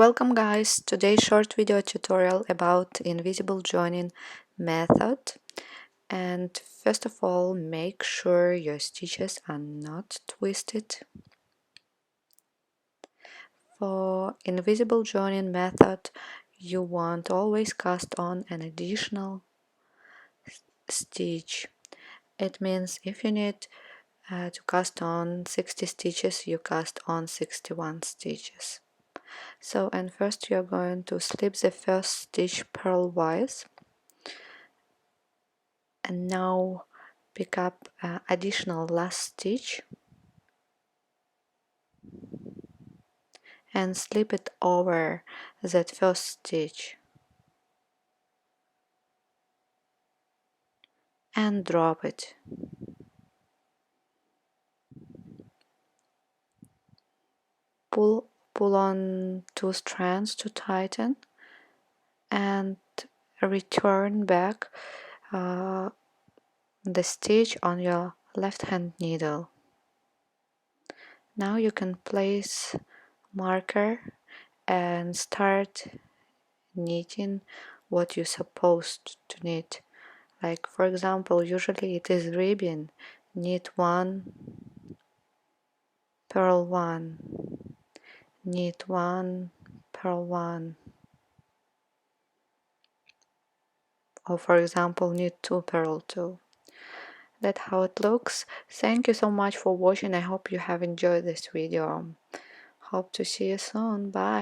Welcome guys, today's short video tutorial about invisible joining method. And first of all, make sure your stitches are not twisted. For invisible joining method, you want always cast on an additional stitch. It means if you need to cast on 60 stitches, you cast on 61 stitches. So, and first you're going to slip the first stitch purlwise, and now pick up additional last stitch and slip it over that first stitch and drop it. Pull on two strands to tighten and return back the stitch on your left hand needle. Now you can place marker and start knitting what you're supposed to knit. Like for example, usually it is ribbon, knit 1, purl 1, knit 1, purl 1, or for example knit 2, purl 2. That's how it looks. Thank you so much for watching. I hope you have enjoyed this video. Hope to see you soon. Bye.